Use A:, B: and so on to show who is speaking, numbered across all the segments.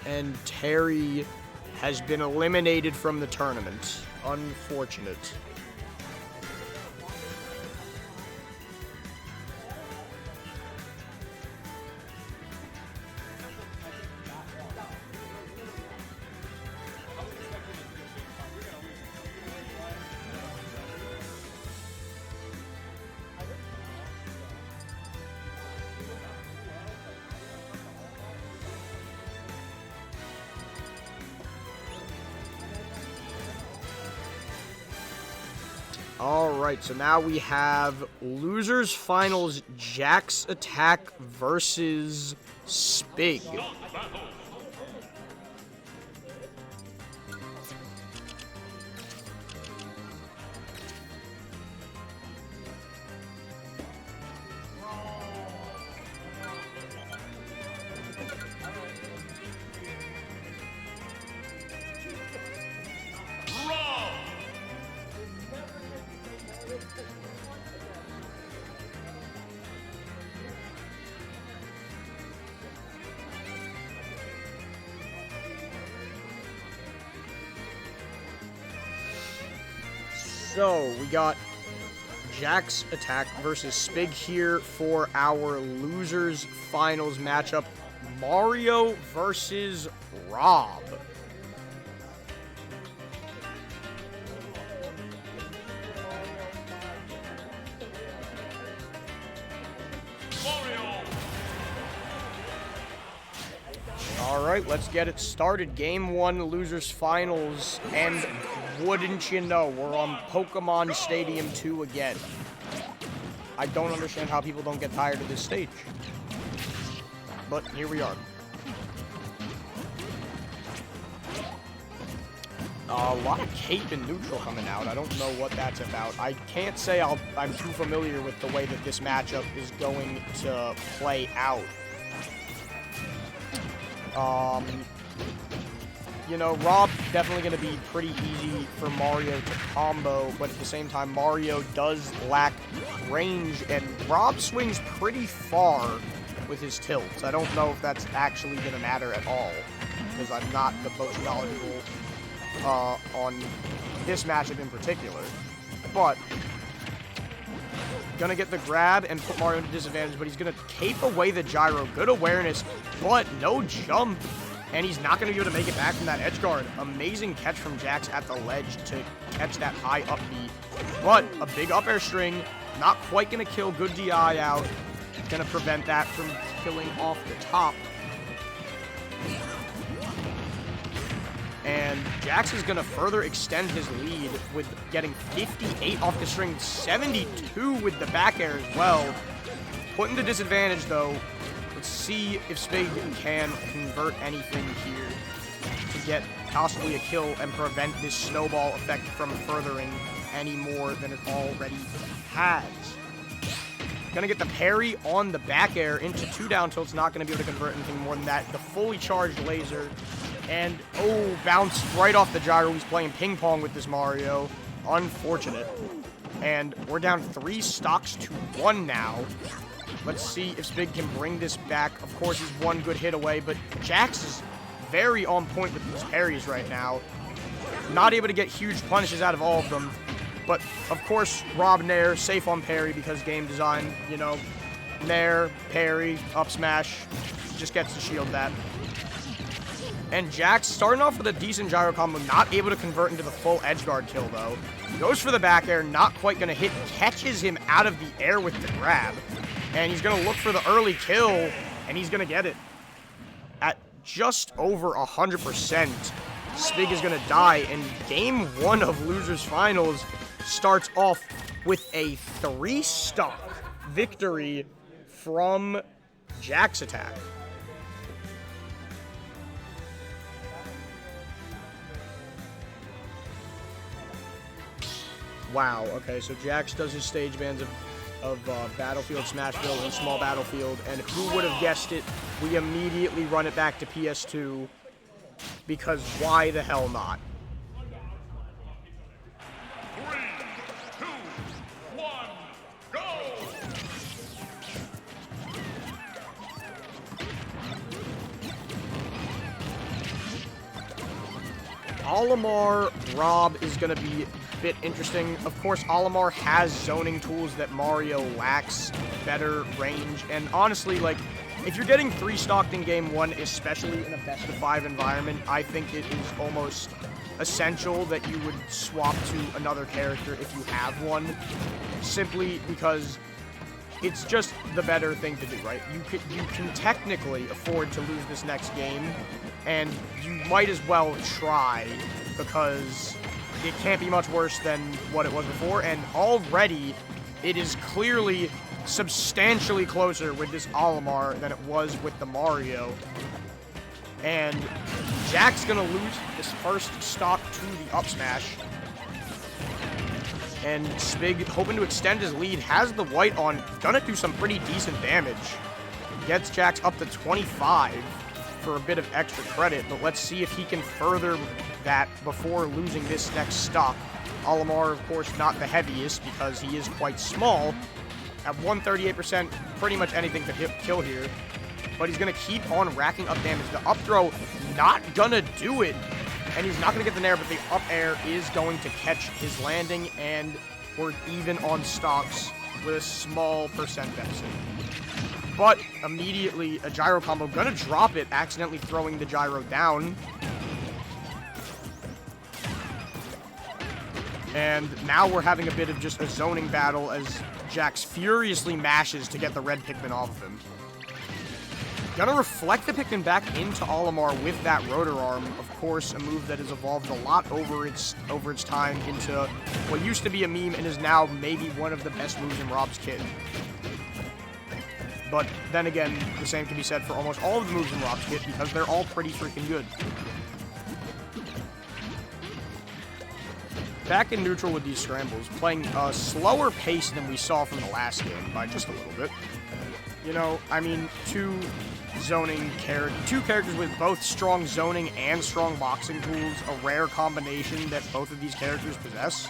A: And Terry has been eliminated from the tournament. Unfortunate. Alright, so now we have Losers Finals Jaxattack versus Spig. So, we got Jaxattack versus Spig here for our Losers Finals matchup. Mario versus Rob. Alright, let's get it started. Game 1, Losers Finals, and wouldn't you know, we're on Pokemon Stadium 2 again. I don't understand how people don't get tired of this stage. But here we are. A lot of cape and neutral coming out. I don't know what that's about. I can't say I'm too familiar with the way that this matchup is going to play out. You know, Rob definitely going to be pretty easy for Mario to combo, but at the same time, Mario does lack range, and Rob swings pretty far with his tilts. I don't know if that's actually going to matter at all, because I'm not the most knowledgeable on this matchup in particular. But, gonna get the grab and put Mario into disadvantage, but he's gonna cape away the gyro. Good awareness, but no jump. And he's not going to be able to make it back from that edge guard. Amazing catch from Jax at the ledge to catch that high up B. But a big up air string, not quite going to kill. Good DI out. Going to prevent that from killing off the top. And Jax is going to further extend his lead with getting 58 off the string, 72 with the back air as well. Put into disadvantage though. Let's see if Spig can convert anything here to get possibly a kill and prevent this snowball effect from furthering any more than it already has. Gonna get the parry on the back air into 2 down tilts, not gonna be able to convert anything more than that. The fully charged laser, and oh, bounced right off the gyro. He's playing ping pong with this Mario. Unfortunate. And we're down 3 stocks to 1 now. Let's see if Spig can bring this back. Of course, he's one good hit away, but Jax is very on point with these parries right now. Not able to get huge punishes out of all of them. But, of course, Rob Nair, safe on parry because game design, you know, Nair, parry, up smash, just gets to shield that. And Jax, starting off with a decent gyro combo, not able to convert into the full edge guard kill, though. Goes for the back air, not quite going to hit, catches him out of the air with the grab. And he's going to look for the early kill, and he's going to get it. At just over 100%, Spig is going to die, and Game 1 of Losers Finals starts off with a 3-stock victory from Jaxattack. Wow, okay, so Jax does his stage bans of Battlefield, Smashville, and Small Battlefield, and who would have guessed it? We immediately run it back to PS2, because why the hell not?
B: 3, 2, 1, go!
A: Olimar Rob is going to be a bit interesting. Of course, Olimar has zoning tools that Mario lacks, better range, and honestly, like, if you're getting 3-stocked in Game 1, especially in a best-of-5 environment, I think it is almost essential that you would swap to another character if you have one, simply because it's just the better thing to do, right? You can technically afford to lose this next game, and you might as well try, because it can't be much worse than what it was before, and already it is clearly substantially closer with this Olimar than it was with the Mario. And Jack's gonna lose this first stock to the up smash. And Spig, hoping to extend his lead, has the white on, gonna do some pretty decent damage. Gets Jax up to 25 for a bit of extra credit, but let's see if he can further that before losing this next stock. Olimar, of course, not the heaviest because he is quite small. At 138%, pretty much anything could kill here. But he's going to keep on racking up damage. The up throw, not going to do it. And he's not going to get the nair, but the up air is going to catch his landing. And we're even on stocks with a small percent deficit. But immediately, a gyro combo. Going to drop it, accidentally throwing the gyro down. And now we're having a bit of just a zoning battle as Jax furiously mashes to get the red Pikmin off of him. Gonna reflect the Pikmin back into Olimar with that rotor arm. Of course, a move that has evolved a lot over its time into what used to be a meme and is now maybe one of the best moves in Rob's kit. But then again, the same can be said for almost all of the moves in Rob's kit because they're all pretty freaking good. Back in neutral with these scrambles, playing a slower pace than we saw from the last game by just a little bit. You know, I mean, two characters with both strong zoning and strong boxing tools, a rare combination that both of these characters possess.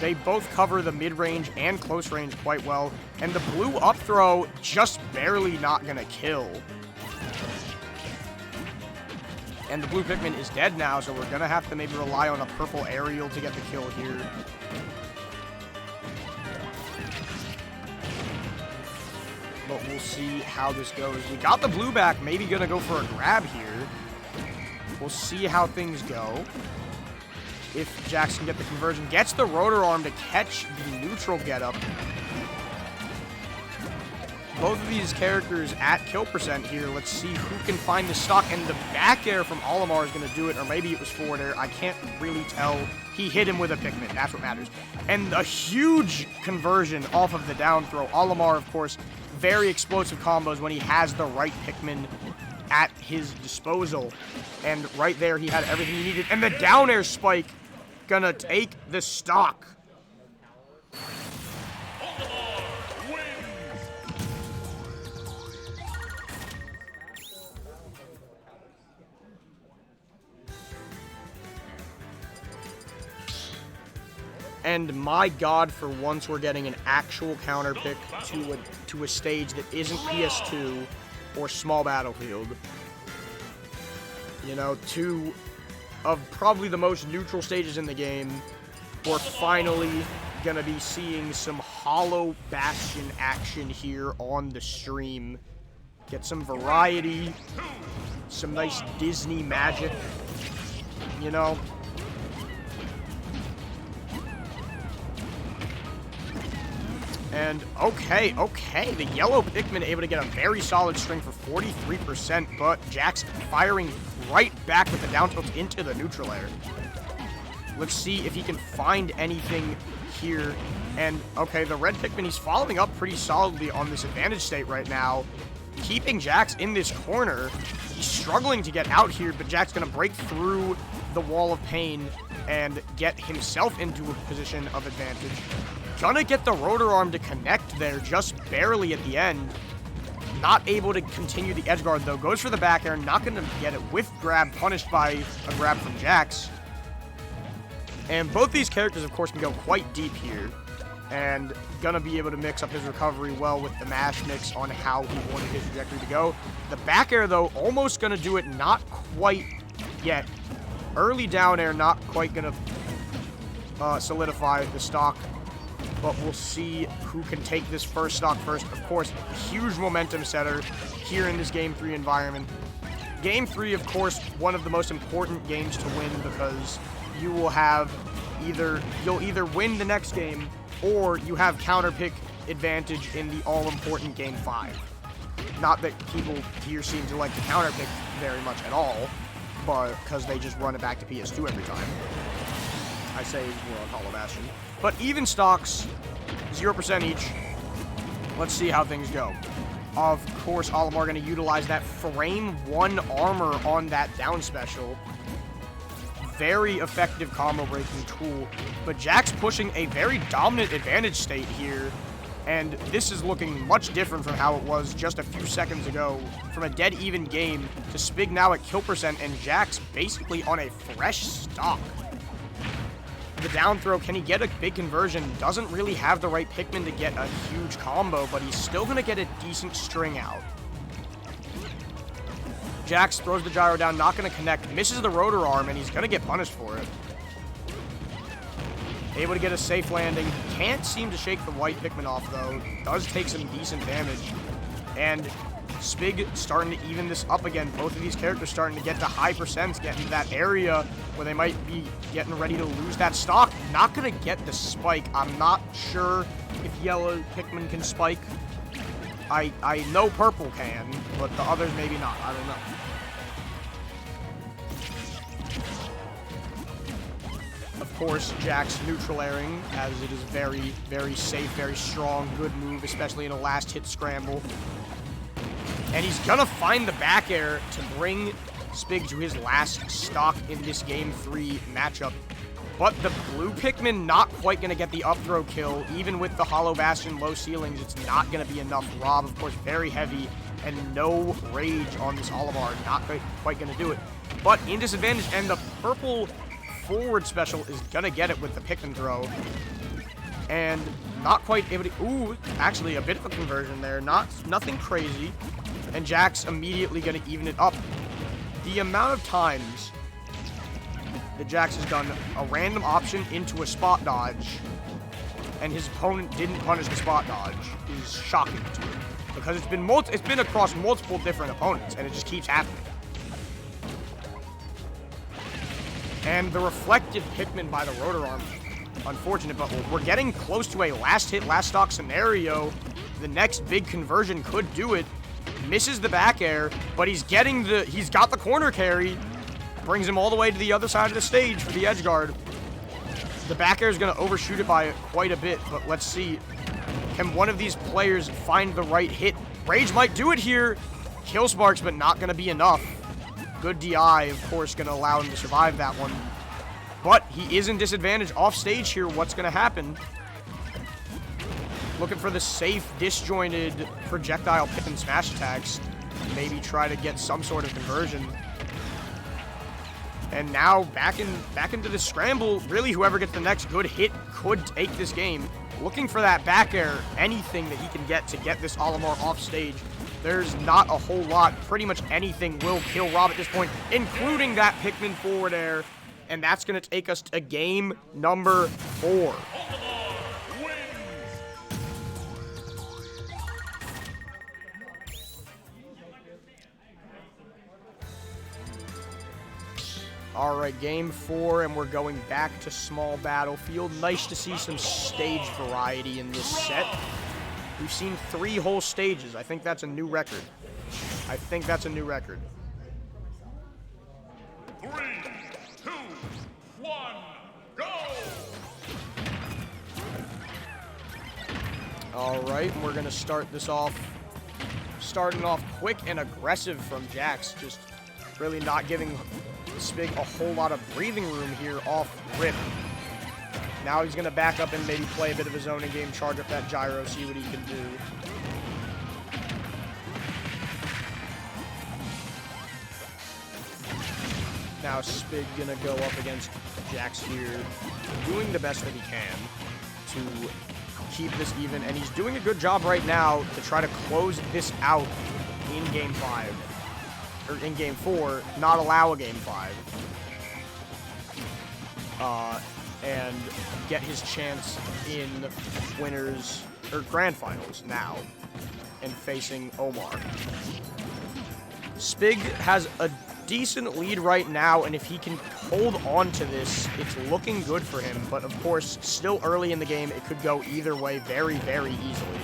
A: They both cover the mid-range and close range quite well, and the blue up throw just barely not gonna kill. And the blue Pikmin is dead now, so we're going to have to maybe rely on a purple aerial to get the kill here. But we'll see how this goes. We got the blue back, maybe going to go for a grab here. We'll see how things go. If Jax can get the conversion. Gets the rotor arm to catch the neutral getup. Both of these characters at kill percent here. Let's see who can find the stock. And the back air from Olimar is going to do it. Or maybe it was forward air. I can't really tell. He hit him with a Pikmin. That's what matters. And a huge conversion off of the down throw. Olimar, of course, very explosive combos when he has the right Pikmin at his disposal. And right there, he had everything he needed. And the down air spike going to take the stock. And my god, for once we're getting an actual counter pick to a stage that isn't PS2 or Small Battlefield. You know, two of probably the most neutral stages in the game. We're finally gonna be seeing some Hollow Bastion action here on the stream. Get some variety, some nice Disney magic, you know. And okay, the yellow Pikmin able to get a very solid string for 43%, but Jax firing right back with the down tilt into the neutral air. Let's see if he can find anything here. And okay, the red Pikmin, he's following up pretty solidly on this advantage state right now, keeping Jax in this corner. He's struggling to get out here, but Jax gonna break through the wall of pain and get himself into a position of advantage. Gonna get the rotor arm to connect there just barely at the end. Not able to continue the edge guard though. Goes for the back air, not gonna get it with grab, punished by a grab from Jax. And both these characters, of course, can go quite deep here. And gonna be able to mix up his recovery well with the mash mix on how he wanted his trajectory to go. The back air though, almost gonna do it, not quite yet. Early down air, not quite going to solidify the stock, but we'll see who can take this first stock first. Of course, huge momentum setter here in this Game 3 environment. Game 3, of course, one of the most important games to win because you will have you'll either win the next game or you have counter pick advantage in the all-important Game 5. Not that people here seem to like to counter pick very much at all, but because they just run it back to PS2 every time. I say we're on Hollow Bastion. But even stocks, 0% each. Let's see how things go. Of course, Olimar going to utilize that frame 1 armor on that down special. Very effective combo breaking tool. But Jax pushing a very dominant advantage state here. And this is looking much different from how it was just a few seconds ago. From a dead even game to Spig now at kill percent and Jax basically on a fresh stock. The down throw, can he get a big conversion? Doesn't really have the right Pikmin to get a huge combo, but he's still going to get a decent string out. Jax throws the gyro down, not going to connect, misses the rotor arm, and he's going to get punished for it. Able to get a safe landing. Can't seem to shake the white Pikmin off, though. Does take some decent damage. And Spig starting to even this up again. Both of these characters starting to get to high percents, get into that area where they might be getting ready to lose that stock. Not going to get the spike. I'm not sure if yellow Pikmin can spike. I know purple can, but the others maybe not. I don't know. Of course, Jax neutral airing, as it is very, very safe, very strong, good move, especially in a last hit scramble. And he's gonna find the back air to bring Spig to his last stock in this Game 3 matchup. But the blue Pikmin not quite gonna get the up throw kill. Even with the Hollow Bastion low ceilings, it's not gonna be enough. Rob, of course, very heavy, and no rage on this Olimar. Not quite gonna do it. But in disadvantage, and the purple forward special is gonna get it with the Pikmin throw. And not quite able to... Ooh, actually a bit of a conversion there. Nothing crazy. And Jax immediately gonna even it up. The amount of times that Jax has done a random option into a spot dodge and his opponent didn't punish the spot dodge is shocking to me. Because it's been across multiple different opponents and it just keeps happening. And the reflected Pikmin by the rotor arm, unfortunate, but we're getting close to a last hit, last stock scenario. The next big conversion could do it. Misses the back air, but he's got the corner carry. Brings him all the way to the other side of the stage for the edge guard. The back air is going to overshoot it by quite a bit, but let's see. Can one of these players find the right hit? Rage might do it here. Kill sparks, but not going to be enough. Good DI, of course, going to allow him to survive that one. But he is in disadvantage off stage here. What's going to happen? Looking for the safe, disjointed projectile pick and smash attacks. Maybe try to get some sort of conversion. And now back into the scramble. Really, whoever gets the next good hit could take this game. Looking for that back air, anything that he can get to get this Olimar off stage. There's not a whole lot. Pretty much anything will kill Rob at this point, including that Pikmin forward air. And that's going to take us to game number 4. Alright, game 4, and we're going back to small battlefield. Nice to see some stage variety in this set. We've seen 3 whole stages. I think that's a new record. 3, 2, 1, go! Alright, and we're going to start this off. Starting off quick and aggressive from Jax. Just really not giving Spig a whole lot of breathing room here off rip. Now he's going to back up and maybe play a bit of his own in-game, charge up that gyro, see what he can do. Now Spig going to go up against Jax here, doing the best that he can to keep this even, and he's doing a good job right now to try to close this out in game 5. or in game 4, not allow a game 5. And get his chance in winners, or grand finals now, and facing Olimar. Spig has a decent lead right now, and if he can hold on to this, it's looking good for him. But of course, still early in the game, it could go either way very, very easily.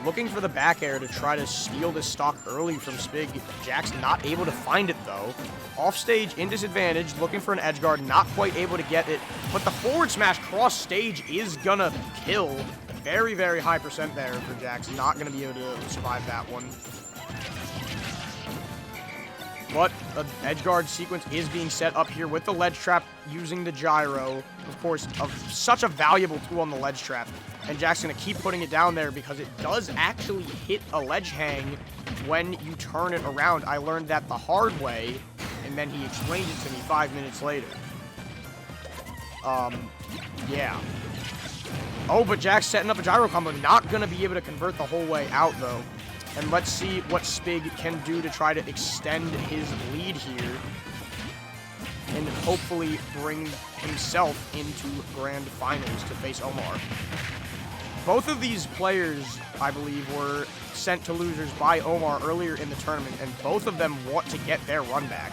A: Looking for the back air to try to steal this stock early from Spig. Jax not able to find it, though. Offstage, in disadvantage, looking for an edge guard, not quite able to get it. But the forward smash cross stage is gonna kill. Very, very high percent there for Jax. Not gonna be able to survive that one. But an edge guard sequence is being set up here with the ledge trap using the gyro. Of course, such a valuable tool on the ledge trap. And Jack's going to keep putting it down there because it does actually hit a ledge hang when you turn it around. I learned that the hard way, and then he explained it to me 5 minutes later. Yeah. Oh, but Jack's setting up a gyro combo. Not going to be able to convert the whole way out, though. And let's see what Spig can do to try to extend his lead here. And hopefully bring himself into grand finals to face Olimar. Both of these players, I believe, were sent to losers by Olimar earlier in the tournament, and both of them want to get their run back.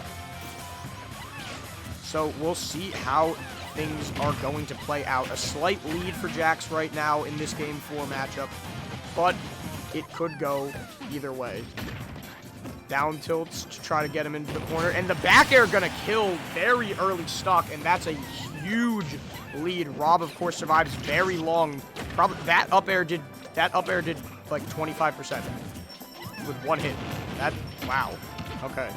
A: So we'll see how things are going to play out. A slight lead for Jax right now in this Game 4 matchup, but it could go either way. Down tilts to try to get him into the corner, and the back air gonna kill very early stock, and that's a huge lead. Rob, of course, survives very long. Probably that up air did like 25% with one hit. That, wow. Okay.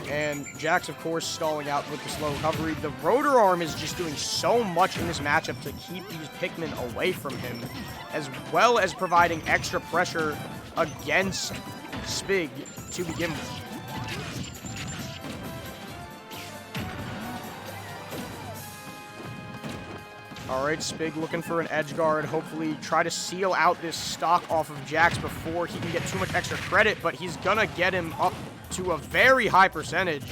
A: And Jax, of course, stalling out with the slow recovery. The rotor arm is just doing so much in this matchup to keep these Pikmin away from him, as well as providing extra pressure against Spig to begin with. Alright, Spig looking for an edge guard. Hopefully try to seal out this stock off of Jax before he can get too much extra credit, but he's gonna get him up to a very high percentage.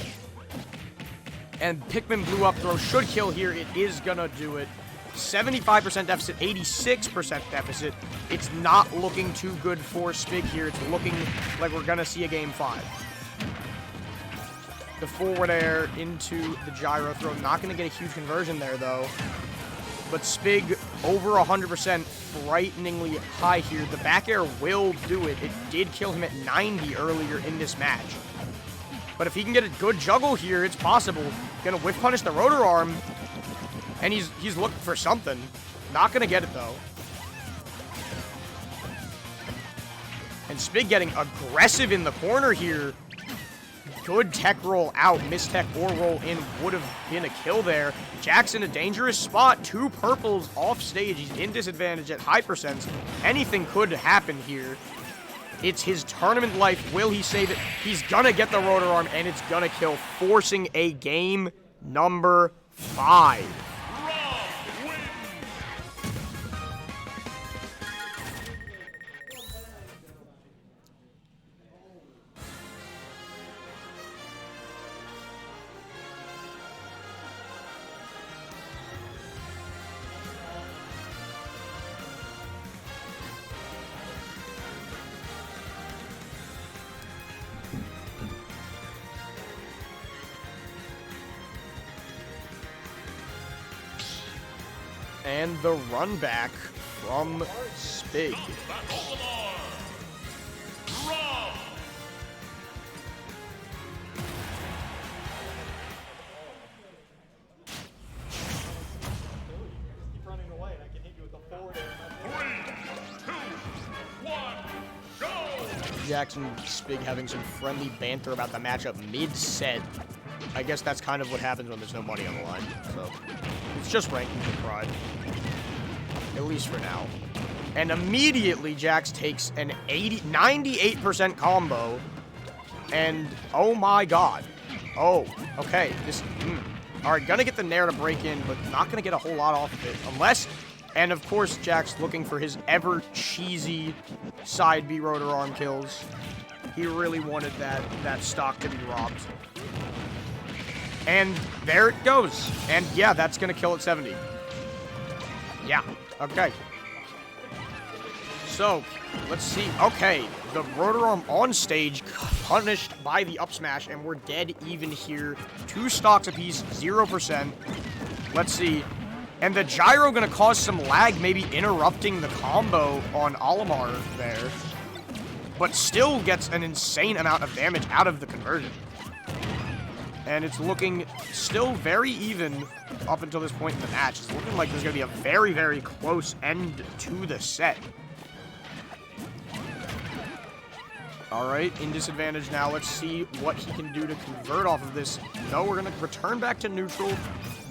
A: And Pikmin blew up throw should kill here. It is gonna do it. 75% deficit, 86% deficit. It's not looking too good for Spig here. It's looking like we're gonna see a game 5. The forward air into the gyro throw. Not gonna get a huge conversion there, though. But Spig over 100%, frighteningly high here. The back air will do it. It did kill him at 90 earlier in this match. But if he can get a good juggle here, it's possible. Gonna whiff punish the rotor arm. And he's looking for something. Not gonna get it, though. And Spig getting aggressive in the corner here. Good tech roll out. Mistech or roll in would have been a kill there. Jax in a dangerous spot. 2 purples off stage. He's in disadvantage at high percents. Anything could happen here. It's his tournament life. Will he save it? He's gonna get the rotor arm, and it's gonna kill, forcing a game number 5. And the run back from Spig.
B: Keep running away, and I can hit you with the forward air. 3, 2, 1, go!
A: Jackson and Spig having some friendly banter about the matchup mid-set. I guess that's kind of what happens when there's no money on the line. So it's just ranking for pride. At least for now. And immediately Jax takes an 98% combo. And oh my god. Oh, okay. This All right, gonna get the Nair to break in, but not gonna get a whole lot off of it. Unless, and of course, Jax looking for his ever cheesy side B rotor arm kills. He really wanted that stock to be robbed. And there it goes. And yeah, that's gonna kill at 70. Yeah, okay. So, let's see. Okay, the rotor arm on stage, punished by the up smash, and we're dead even here. 2 stocks apiece, 0%. Let's see. And the gyro gonna cause some lag, maybe interrupting the combo on Olimar there. But still gets an insane amount of damage out of the conversion. And it's looking still very even up until this point in the match. It's looking like there's gonna be a very, very close end to the set. Alright, in disadvantage now. Let's see what he can do to convert off of this. No, we're going to return back to neutral.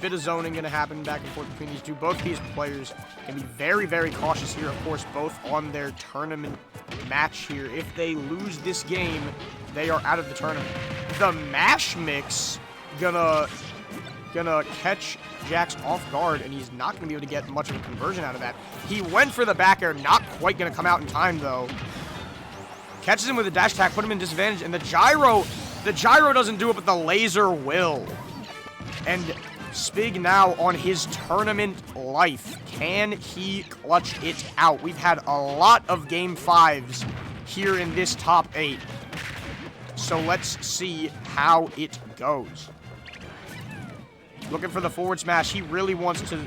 A: Bit of zoning going to happen back and forth between these two. Both these players can be very, very cautious here. Of course, both on their tournament match here. If they lose this game, they are out of the tournament. The mash mix gonna catch Jax off guard, and he's not going to be able to get much of a conversion out of that. He went for the back air, not quite going to come out in time, though. Catches him with a dash attack, put him in disadvantage, and the gyro doesn't do it, but the laser will. And Spig now on his tournament life. Can he clutch it out? We've had a lot of game 5s here in this top 8. So let's see how it goes. Looking for the forward smash. He really wants to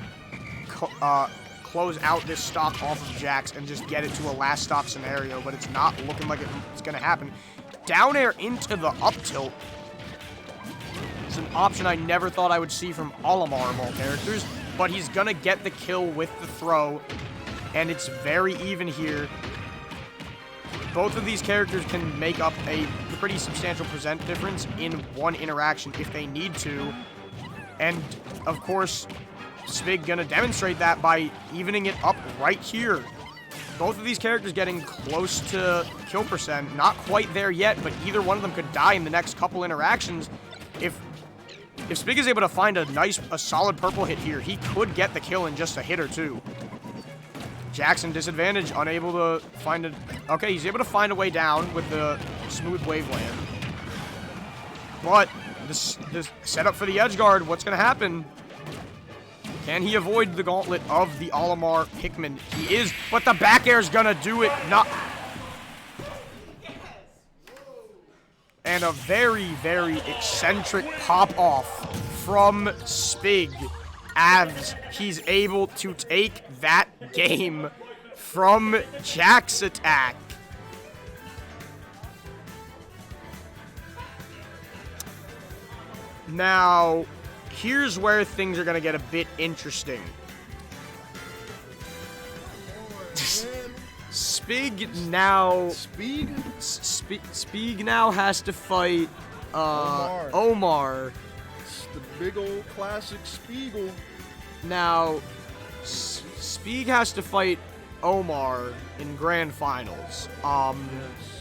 A: close out this stock off of Jax and just get it to a last stock scenario, but it's not looking like it's going to happen. Down air into the up tilt. It's an option I never thought I would see from Olimar of all characters, but he's going to get the kill with the throw, and it's very even here. Both of these characters can make up a pretty substantial percent difference in one interaction if they need to, and of course, Spig gonna demonstrate that by evening it up right here. Both of these characters getting close to kill percent. Not quite there yet, but either one of them could die in the next couple interactions. If Spig is able to find a solid purple hit here, he could get the kill in just a hit or two. Jackson disadvantage, unable to find a... Okay, he's able to find a way down with the smooth wave land. But this setup for the edge guard, what's gonna happen? Can he avoid the gauntlet of the Olimar Pikmin? He is, but the back air is gonna do it. Not. And a very, very eccentric pop-off from Spig as he's able to take that game from Jaxattack. Now, here's where things are going to get a bit interesting. Spig now... Spig now has to fight Olimar.
C: It's the big old classic Spiegel.
A: Now, Spig has to fight Olimar in grand finals.
C: Yes.